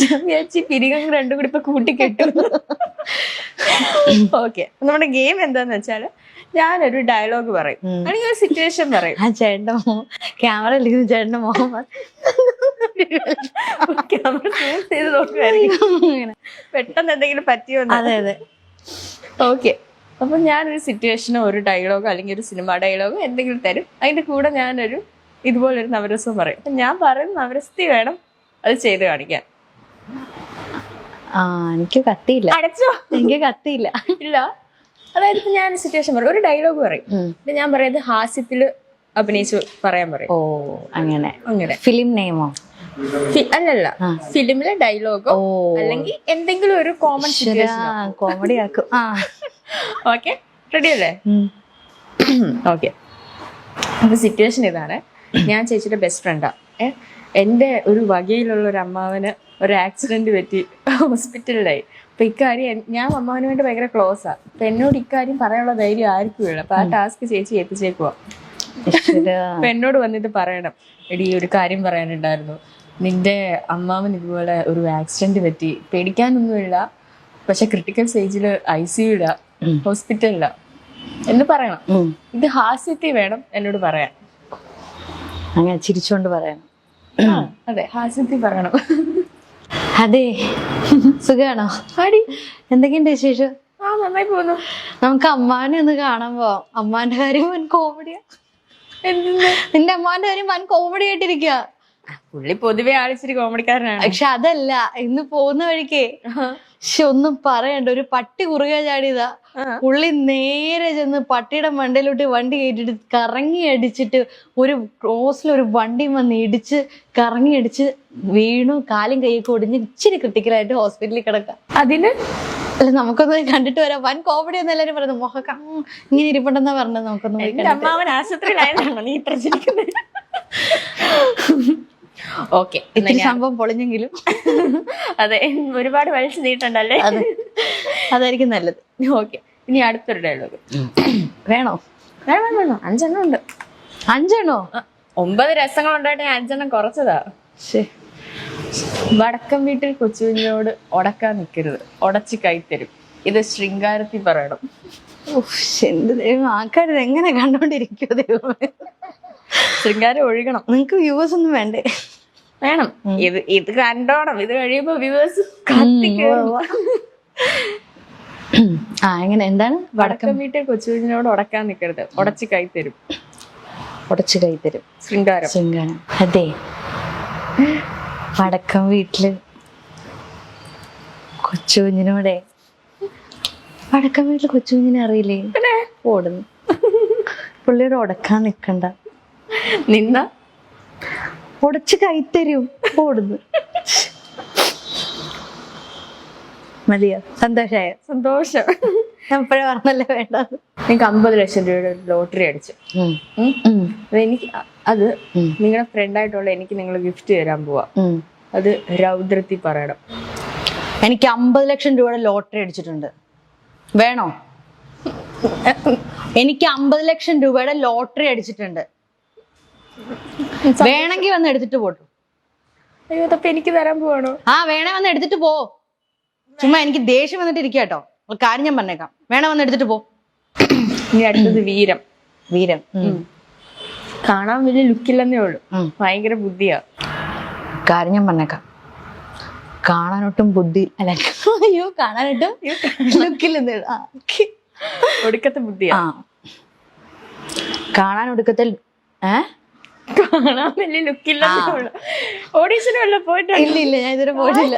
ഞാൻ വിചാരിച്ചു പിരികം രണ്ടും കൂടി ഇപ്പൊ കൂട്ടിക്കെട്ടു. ഓക്കെ, നമ്മുടെ ഗെയിം എന്താന്ന് വെച്ചാല് ഞാനൊരു ഡയലോഗ് പറയും, അല്ലെങ്കിൽ ഒരു സിറ്റുവേഷൻ പറയും. ആ ചേട്ടന്റെ ക്യാമറ ഇരിക്കുന്ന ചേട്ടന്റെ മുഖം ക്യാമറ സൂം ചെയ്ത് നോക്കുമായിരിക്കും പെട്ടെന്ന് എന്തെങ്കിലും പറ്റിയോ. അതെ അതെ. ഓക്കെ, അപ്പൊ ഞാനൊരു സിറ്റുവേഷനോ ഒരു ഡയലോഗോ അല്ലെങ്കിൽ ഒരു സിനിമ ഡയലോഗോ എന്തെങ്കിലും തരും. അതിന്റെ കൂടെ ഞാനൊരു ഇതുപോലൊരു നവരസം പറയും. അപ്പൊ ഞാൻ പറയുന്ന നവരസത്തിൽ വേണം അത് ചെയ്ത് കാണിക്കാൻ. എനിക്ക് കത്തിയില്ല. അടച്ചോ? എനിക്ക് കത്തിയില്ല. ഇല്ല, അതായത് ഇപ്പൊ ഞാൻ സിറ്റുവേഷൻ പറയും, ഒരു ഡയലോഗ് പറയും. ഞാൻ പറയുന്നത് ഹാസ്യത്തില് അഭിനയിച്ച് പറയാൻ പറയും. ഓ അങ്ങനെ. അങ്ങനെ ഫിലിം നെയിമോ? അല്ലല്ല, ഫിലിമിലെ ഡയലോഗോ അല്ലെങ്കിൽ എന്തെങ്കിലും ഒരു കോമൺ സിറ്റുവേഷൻ. കോമഡി ആക്കും. ഓക്കെ, റെഡി അല്ലേ? ഓക്കെ, അപ്പൊ സിറ്റുവേഷൻ ഇതാണ്. ഞാൻ ചേച്ചിയുടെ ബെസ്റ്റ് ഫ്രണ്ടാ. എൻ്റെ ഒരു വകയിലുള്ള ഒരു അമ്മാവന് ഒരു ആക്സിഡന്റ് പറ്റി ഹോസ്പിറ്റലിലായി. അപ്പൊ ഇക്കാര്യം ഞാൻ അമ്മാവന് വേണ്ടി ഭയങ്കര ക്ലോസാ. അപ്പൊ എന്നോട് ഇക്കാര്യം പറയാനുള്ള ധൈര്യം ആർക്കും ഇല്ല. അപ്പൊ ആ ടാസ്ക് ചേച്ചി എത്തിച്ചേക്കുവാ. അപ്പൊ എന്നോട് വന്നിട്ട് പറയണം, എടി ഒരു കാര്യം പറയാനുണ്ടായിരുന്നു, നിന്റെ അമ്മാവൻ ഇതുപോലെ ഒരു ആക്സിഡന്റ് പറ്റി, പേടിക്കാനൊന്നുമില്ല, പക്ഷെ ക്രിട്ടിക്കൽ സ്റ്റേജില് ICU ഹോസ്പിറ്റലിലാ എന്ന് പറയണം. ഇത് ഹാസ്യത്തിൽ വേണം എന്നോട് പറയാൻ. അങ്ങനെ ചിരിച്ചോണ്ട് പറയണം. അതെ, ഹാസ്യത്തിൽ പറയണം. അതെ, സുഖാണോ? ആടി, എന്തൊക്കെയുണ്ട് വിശേഷം? നന്നായി പോകുന്നു. നമുക്ക് അമ്മാനെ ഒന്ന് കാണാൻ പോവാം. അമ്മാന്റെ കാര്യം വൻ കോമഡിയാ. നിന്റെ അമ്മാന്റെ കാര്യം വൻ കോമഡി ആയിട്ടിരിക്കുക. പുള്ളി പൊതുവെ ആളിച്ചിരി കോമഡിക്കാരനാണ്. പക്ഷെ അതല്ല, ഇന്ന് പോകുന്ന വഴിക്കേ ഒന്നും പറയണ്ട, ഒരു പട്ടി കുറുകെ ചാടിയതാ. പുള്ളി നേരെ ചെന്ന് പട്ടിയുടെ മണ്ടയിലോട്ട് വണ്ടി കയറ്റിട്ട് കറങ്ങി അടിച്ചിട്ട് ഒരു ക്രോസിലൊരു വണ്ടി വന്ന് ഇടിച്ച് കറങ്ങി അടിച്ച് വീണു. കാലും കൈയൊക്കെ ഒടിഞ്ഞ് ഇച്ചിരി ക്രിട്ടിക്കലായിട്ട് ഹോസ്പിറ്റലിൽ കിടക്കാം. അതിന് അല്ല, നമുക്കൊന്ന് കണ്ടിട്ട് വരാം. വൻ കോമഡി എന്ന് എല്ലാരും പറയുന്നത്. മുഖക്ക ഇങ്ങനെ ഇരിപ്പുണ്ടെന്നാ പറഞ്ഞത്. നമുക്കൊന്ന് അമ്മാവൻ ആശുപത്രിയിലായതാണോ നീ പ്രചരിക്കുന്നത്? ഓക്കെ, സംഭവം പൊളിഞ്ഞെങ്കിലും അതെ, ഒരുപാട് വലിച്ചു നീട്ടണ്ടല്ലേ? അതായിരിക്കും നല്ലത്. ഓക്കെ, ഇനി അടുത്തൊരു ഡയലോഗ് വേണോ? വേണം വേണം, 5 എണ്ണം ഉണ്ട്. 5 എണ്ണോ? 9 രസങ്ങൾ ഉണ്ടായിട്ട് 5 എണ്ണം കുറച്ചതാ. വടക്കം വീട്ടിൽ കൊച്ചുകുഞ്ഞിനോട് ഉടക്കാൻ നിൽക്കരുത്, ഉടച്ച് കൈത്തരും. ഇത് ശൃംഗാരത്തിൽ പറയണം. എന്റെ ദൈവം, ആൾക്കാർ എങ്ങനെ കണ്ടോണ്ടിരിക്കോ ദൈവമേ. ശൃംഗാരം ഒഴുകണം. നിങ്ങക്ക് വ്യൂവേഴ്സ് ഒന്നും വേണ്ടേ? വേണം. ഇത് കണ്ടോണം. ഇത് കഴിയുമ്പോ വ്യൂവേഴ്സ് എങ്ങനെ? എന്താണ്? വടക്കം വീട്ടിൽ കൊച്ചുകുഞ്ഞിനോട് ഉടക്കാൻ നിൽക്കരുത്, ഉടച്ച് കൈത്തരും. ഉടച്ച് കൈത്തരും, ശൃംഗാരം. ശൃംഗാരം. അതെ, വടക്കം വീട്ടില് കൊച്ചുകുഞ്ഞിനോടെ, വടക്കം വീട്ടില് കൊച്ചുകുഞ്ഞിനെ അറിയില്ലേ? ഓടുന്നു. പുള്ളിയോട് ഉടക്കാൻ നിക്കണ്ട, നിന്ന ഉടച്ച് കൈത്തരും. ഓടുന്നു. മതിയോ? സന്തോഷായോ? സന്തോഷം. ഞാൻ ഇപ്പഴേ പറഞ്ഞല്ലേ വേണ്ട. നിങ്ങൾക്ക് 50 ലക്ഷം രൂപയുടെ ലോട്ടറി അടിച്ചു. അത് നിങ്ങളുടെ ഫ്രണ്ടായിട്ടുള്ള എനിക്ക് നിങ്ങൾ ഗിഫ്റ്റ് തരാൻ പോവാ. അത് രൗദ്രത്തിൽ പറയണം. എനിക്ക് 50 ലക്ഷം രൂപയുടെ ലോട്ടറി അടിച്ചിട്ടുണ്ട്. വേണോ? എനിക്ക് 50 ലക്ഷം രൂപയുടെ ലോട്ടറി അടിച്ചിട്ടുണ്ട്. വേണമെങ്കിൽ വന്ന് എടുത്തിട്ട് പോട്ടു. അയ്യോ, അപ്പൊ എനിക്ക് തരാൻ പോവാണോ? വേണേ വന്ന് എടുത്തിട്ട് പോ. ചുമ്മാ എനിക്ക് ദേഷ്യം വന്നിട്ട് ഇരിക്കാട്ടോ. ഒരു കാര്യം ഞാൻ പറഞ്ഞേക്കാം, വേണേ വന്ന് എടുത്തിട്ട് പോ. ഇനി അടുത്തത് വീരം. വീരം കാണാൻ വലിയ ലുക്കില്ലെന്നേ ഉള്ളു, ഭയങ്കര ബുദ്ധിയാ. കാര്യം ഞാൻ പറഞ്ഞേക്കാം, കാണാനൊട്ടും ബുദ്ധി അല്ല, അയ്യോ കാണാനൊട്ടും ലുക്കില്ലെന്നേ ഉള്ളു. ഒടുക്കത്തെ ബുദ്ധിയാ. കാണാൻ ഒടുക്കത്തെ കാണാൻ വലിയ ലുക്കില്ലെന്നേ ഉള്ളു. ഓഡീഷന് വല്ല പോയിട്ടോ? ഇല്ല, ഞാൻ ഇതുവരെ പോയിട്ടില്ല.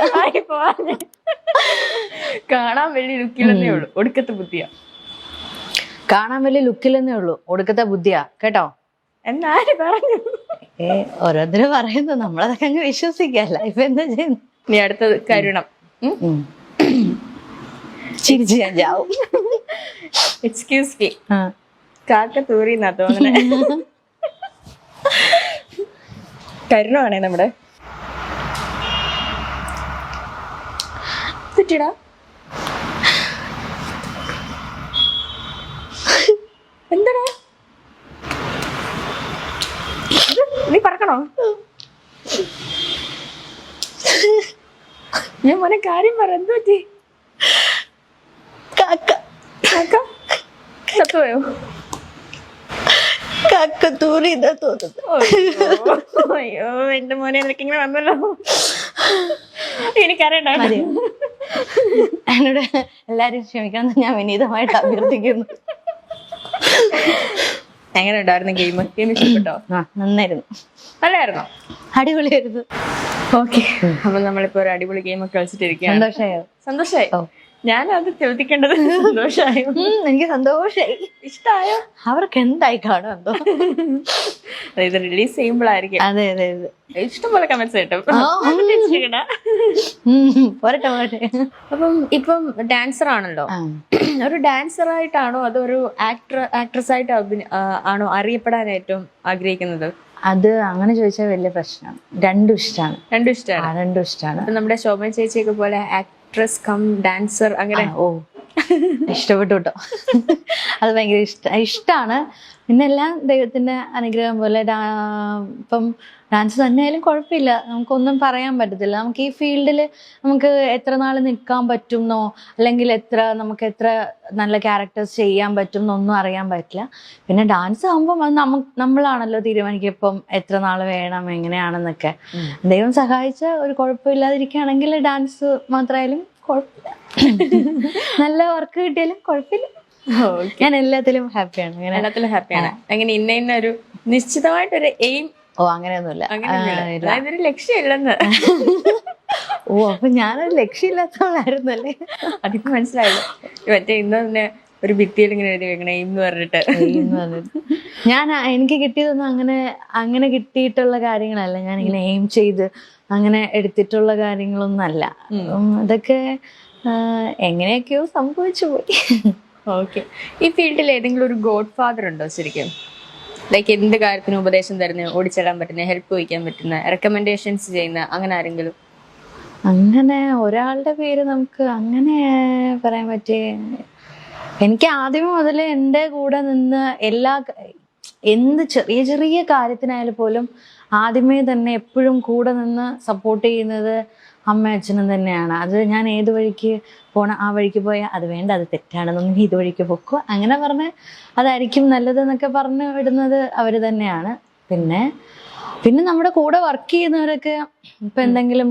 കാണാൻ വലിയ ലുക്കില്ലെന്നേ ഉള്ളു, ഒടുക്കത്തെ ബുദ്ധിയാ. കാണാൻ വലിയ ലുക്കില്ലെന്നേ ഉള്ളു, ഒടുക്കത്തെ ബുദ്ധിയാ. കേട്ടോ? എന്നാര് പറഞ്ഞു? ഓരോരുത്തരും പറയുന്നു, നമ്മളതൊക്കെ അങ്ങ് വിശ്വസിക്കല്ല. ഇപ്പൊ എന്താ ചെയ്യുന്നു? നീ അടുത്തത് കരുണം. ചിരിച്ച് ഞാൻ ചാവും. എക്സ്ക്യൂസ് മീ, കാക്ക തൂറിന്നാ തോന്നണേ. കരുണമാണേ നമ്മുടെ. തെറ്റിടാ. എന്താടാ നീ പറക്കണോ? ഞാൻ മോനെ കാര്യം പറ, എന്ത് പറ്റി? കാക്ക ചത്തുപോയോ? കാക്ക തൂറിയതാ തോന്നുന്നു. അയ്യോ എന്റെ മോനെ, നിനക്ക് ഇങ്ങനെ വന്നല്ലോ. എനിക്കറിയണ്ട. എന്നോട് എല്ലാരും ക്ഷമിക്കണം, ഞാൻ വിനീതമായിട്ട് അഭ്യർത്ഥിക്കുന്നു. എങ്ങനെ ഉണ്ടായിരുന്നു ഗെയിം? ഇഷ്ടപ്പെട്ടോ? നന്നായിരുന്നു. നല്ലായിരുന്നോ? അടിപൊളിയായിരുന്നു. ഓക്കെ, അപ്പൊ നമ്മളിപ്പോ ഒരു അടിപൊളി ഗെയിം ഒക്കെ കളിച്ചിട്ടിരിക്കുകയാണ്. സന്തോഷായോ? സന്തോഷായി. ഞാൻ അത് ചോദിക്കേണ്ടത് സന്തോഷായോ? എനിക്ക് സന്തോഷായി. ഇഷ്ടായോ? അവർക്ക് എന്തായി കാണും എന്തോ. ഇത് റിലീസ് ചെയ്യുമ്പോഴായിരിക്കും. അതെ അതെ അതെ, ഇഷ്ടംപോലെ കമന്റ്സ് കിട്ടും. പോരട്ടെ. അപ്പം ഇപ്പം ഡാൻസർ ആണല്ലോ. ഒരു ഡാൻസർ ആയിട്ടാണോ അതോ ഒരു ആക്ട്രസ് ആയിട്ട് ആണോ അറിയപ്പെടാൻ ഏറ്റവും ആഗ്രഹിക്കുന്നത്? അത് അങ്ങനെ ചോദിച്ചാൽ വലിയ പ്രശ്നമാണ്. രണ്ടും ഇഷ്ടമാണ്. രണ്ടും ഇഷ്ടമാണ്. നമ്മുടെ ശോഭന ചേച്ചിയൊക്കെ പോലെ ആക്ട്രസ് കം ഡാൻസർ അങ്ങനെ. ഓ, ഇഷ്ടപ്പെട്ടു കേട്ടോ. അത് ഭയങ്കര ഇഷ്ടമാണ്. പിന്നെ എല്ലാം ദൈവത്തിന്റെ അനുഗ്രഹം പോലെ. ഇപ്പം ഡാൻസ് തന്നെയായാലും കുഴപ്പമില്ല, നമുക്കൊന്നും പറയാൻ പറ്റത്തില്ല. നമുക്ക് ഈ ഫീൽഡിൽ നമുക്ക് എത്ര നാൾ നിൽക്കാൻ പറ്റുമെന്നോ അല്ലെങ്കിൽ നമുക്ക് എത്ര നല്ല ക്യാരക്ടേഴ്സ് ചെയ്യാൻ പറ്റും എന്നൊന്നും അറിയാൻ പറ്റില്ല. പിന്നെ ഡാൻസ് ആകുമ്പം അത് നമ്മളാണല്ലോ തീരുമാനിക്കുക ഇപ്പം എത്ര നാൾ വേണം എങ്ങനെയാണെന്നൊക്കെ. ദൈവം സഹായിച്ച ഒരു കുഴപ്പമില്ലാതിരിക്കുകയാണെങ്കിൽ ഡാൻസ് മാത്രമായാലും കുഴപ്പമില്ല. നല്ല വർക്ക് കിട്ടിയാലും കുഴപ്പമില്ല. ഞാൻ എല്ലാത്തിലും ഹാപ്പിയാണ്. അങ്ങനെ ഇന്ന ഒരു നിശ്ചിതമായിട്ടൊരു എയിം? ഓ, അങ്ങനെയൊന്നുമില്ല. അതൊരു ലക്ഷ്യമില്ലെന്ന്. ഓ, അപ്പൊ ഞാനൊരു ലക്ഷ്യമില്ലാത്തവളായിരുന്നല്ലേ? അതിപ്പോ മനസ്സിലായല്ലോ. മറ്റേ ഇന്ന് തന്നെ ഒരു ഭിത്തിയിൽ ഇങ്ങനെ എഴുതി വെക്കണം എയിം എന്ന് പറഞ്ഞിട്ട്. എനിക്ക് കിട്ടിയതൊന്നും അങ്ങനെ കിട്ടിയിട്ടുള്ള കാര്യങ്ങളല്ല. ഞാനിങ്ങനെ എയിം ചെയ്ത് അങ്ങനെ എടുത്തിട്ടുള്ള കാര്യങ്ങളൊന്നും അല്ല. അതൊക്കെ എങ്ങനെയൊക്കെയോ സംഭവിച്ചു പോയി. ഓക്കെ, ഈ ഫീൽഡിൽ ഏതെങ്കിലും ഒരു ഗോഡ് ഫാദർ ഉണ്ടോ ശരിക്കും? ലൈക്ക് എന്ത് കാര്യത്തിനും ഉപദേശം തരുന്ന, ഓടിച്ചെല്ലാൻ പറ്റുന്ന, ഹെൽപ്പ് വഹിക്കാൻ പറ്റുന്ന, റെക്കമെൻഡേഷൻസ് ചെയ്യുന്ന അങ്ങനെ ആരെങ്കിലും? അങ്ങനെ ഒരാളുടെ പേര് നമുക്ക് അങ്ങനെ പറയാൻ പറ്റിയ, എനിക്ക് ആദ്യമേ മുതലേ എൻ്റെ കൂടെ നിന്ന് എന്ത് ചെറിയ ചെറിയ കാര്യത്തിനായാലും പോലും ആദ്യമേ തന്നെ എപ്പോഴും കൂടെ നിന്ന് സപ്പോർട്ട് ചെയ്യുന്നത് അമ്മ അച്ഛനും തന്നെയാണ്. അത് ഞാൻ ഏത് വഴിക്ക് പോണ ആ വഴിക്ക് പോയാൽ അത് വേണ്ട, അത് തെറ്റാണെന്നൊന്നും ഇത് വഴിക്ക് പൊക്കോ അങ്ങനെ പറഞ്ഞ് അതായിരിക്കും നല്ലതെന്നൊക്കെ പറഞ്ഞു വിടുന്നത് അവർ തന്നെയാണ്. പിന്നെ നമ്മുടെ കൂടെ വർക്ക് ചെയ്യുന്നവരൊക്കെ ഇപ്പം എന്തെങ്കിലും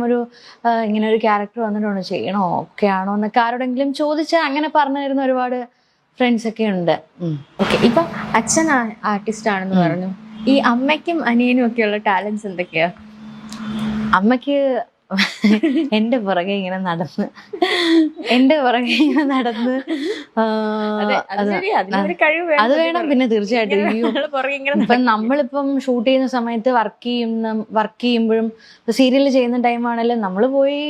ഇങ്ങനെ ഒരു ക്യാരക്ടർ വന്നിട്ടുണ്ടോ, ചെയ്യണോ, ഒക്കെ ആണോ എന്നൊക്കെ ആരോടെങ്കിലും ചോദിച്ചാൽ അങ്ങനെ പറഞ്ഞു തരുന്ന ഒരുപാട് ഫ്രണ്ട്സ് ഒക്കെ ഉണ്ട്. ഓക്കെ, ഇപ്പം അച്ഛൻ ആർട്ടിസ്റ്റ് ആണെന്ന് പറഞ്ഞു. ഈ അമ്മയ്ക്കും അനിയനും ഒക്കെയുള്ള ടാലൻസ് എന്തൊക്കെയാ? അമ്മയ്ക്ക് എന്റെ പുറകെ ഇങ്ങനെ നടന്ന് അത് വേണം. പിന്നെ തീർച്ചയായിട്ടും ഇപ്പം നമ്മളിപ്പം ഷൂട്ട് ചെയ്യുന്ന സമയത്ത് വർക്ക് ചെയ്യുമ്പോഴും സീരിയൽ ചെയ്യുന്ന ടൈമാണെങ്കിലും നമ്മൾ പോയി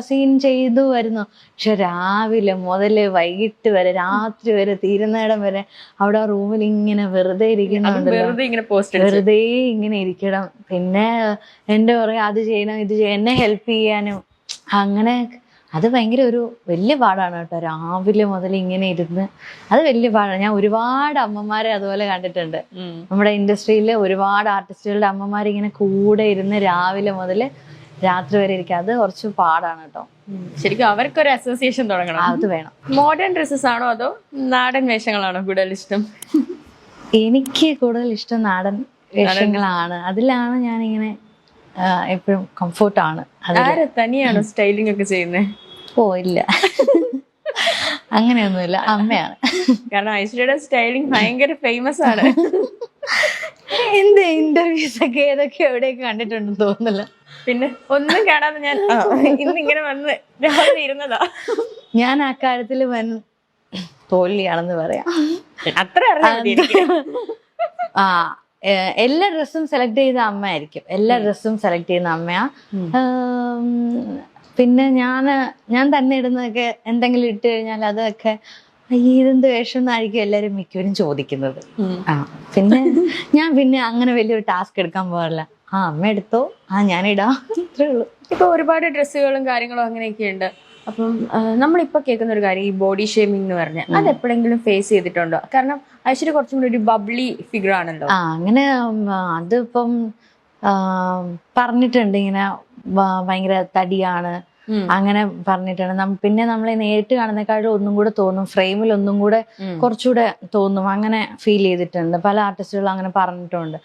സീൻ ചെയ്തു വരുന്നു. പക്ഷെ രാവിലെ മുതല് വൈകിട്ട് വരെ രാത്രി വരെ തീരുന്നിടം വരെ അവിടെ ആ റൂമിൽ ഇങ്ങനെ വെറുതെ വെറുതെ ഇങ്ങനെ ഇരിക്കണം. പിന്നെ എന്റെ പുറകെ അത് ചെയ്യണം ഇത് ചെയ്യണം, എന്നെ ഹെൽപ്പ് ചെയ്യാനും അങ്ങനെ. അത് ഭയങ്കര ഒരു വലിയ പാടാണ് കേട്ടോ, രാവിലെ മുതൽ ഇങ്ങനെ ഇരുന്ന്. അത് വലിയ പാടാണ്. ഞാൻ ഒരുപാട് അമ്മമാരെ അതുപോലെ കണ്ടിട്ടുണ്ട്. നമ്മുടെ ഇൻഡസ്ട്രിയിലെ ഒരുപാട് ആർട്ടിസ്റ്റുകളുടെ അമ്മമാർ ഇങ്ങനെ കൂടെ ഇരുന്ന് രാവിലെ മുതൽ രാത്രി വരെ ഇരിക്കുക. അത് കുറച്ച് പാടാണ് കേട്ടോ. ശരിക്കും അവർക്കൊരു അസോസിയേഷൻ തുടങ്ങണം. അത് വേണം. മോഡേൺ ഡ്രസ്സസ് ആണോ അതോ നാടൻ വേഷങ്ങളാണോ കൂടുതൽ ഇഷ്ടം? എനിക്ക് കൂടുതൽ ഇഷ്ടം നാടൻ വേഷങ്ങളാണ്. അതിലാണ് ഞാനിങ്ങനെ എപ്പോഴും കംഫോർട്ടാണ്. തനിയാണോ സ്റ്റൈലിംഗ് ഒക്കെ ചെയ്യുന്നത്? ഓ ഇല്ല, അങ്ങനെയൊന്നുമില്ല, അമ്മയാണ്. കാരണം ഐശ്വര്യയുടെ സ്റ്റൈലിംഗ് ഭയങ്കര ഫേമസ് ആണ്. എന്ത് ഇന്റർവ്യൂസ് ഒക്കെ ഏതൊക്കെ എവിടെയൊക്കെ കണ്ടിട്ടുണ്ടെന്ന് തോന്നുന്നില്ല. പിന്നെ ഒന്നും കാണാതെ ഞാൻ ഇന്നിങ്ങനെ വന്ന് രാവിലെ ഇരുന്നതാ. ഞാൻ ആ കാര്യത്തിൽ വൻ തോൽവിയാണെന്ന് പറയാം. അത്ര അറിയാം. എല്ലാ ഡ്രസ്സും സെലക്ട് ചെയ്ത അമ്മയായിരിക്കും. എല്ലാ ഡ്രസ്സും സെലക്ട് ചെയ്യുന്ന അമ്മയാ. പിന്നെ ഞാൻ തന്നെ ഇടുന്നതൊക്കെ എന്തെങ്കിലും ഇട്ട് കഴിഞ്ഞാൽ അതൊക്കെ ഇതെന്ത് വേഷം എന്നായിരിക്കും എല്ലാവരും മിക്കവരും ചോദിക്കുന്നത്. പിന്നെ അങ്ങനെ വലിയൊരു ടാസ്ക് എടുക്കാൻ പോകാറില്ല. അമ്മ എടുത്തോ, ഞാനിടാം, ഇത്രേ ഉള്ളൂ. ഇപ്പൊ ഒരുപാട് ഡ്രസ്സുകളും കാര്യങ്ങളും അങ്ങനെയൊക്കെ ഉണ്ട്. അപ്പം നമ്മളിപ്പോൾ കേൾക്കുന്ന ഒരു കാര്യം, ഈ ബോഡി ഷേമിംഗ് എന്ന് പറഞ്ഞാൽ അത് എപ്പോഴെങ്കിലും ഫേസ് ചെയ്തിട്ടുണ്ടോ? കാരണം ഐശ്വര്യ കുറച്ചും കൂടി ഒരു ബബ്ലി ഫിഗർ ആണല്ലോ. അങ്ങനെ അതിപ്പം പറഞ്ഞിട്ടുണ്ട് ഇങ്ങനെ ഭയങ്കര തടിയാണ് അങ്ങനെ പറഞ്ഞിട്ടുണ്ട്. പിന്നെ നമ്മളെ നേരിട്ട് കാണുന്നേക്കാളും ഒന്നും കൂടെ തോന്നും, ഫ്രെയിമിൽ ഒന്നും കൂടെ കുറച്ചുകൂടെ തോന്നും, അങ്ങനെ ഫീൽ ചെയ്തിട്ടുണ്ട്. പല ആർട്ടിസ്റ്റുകളും അങ്ങനെ പറഞ്ഞിട്ടുണ്ട്.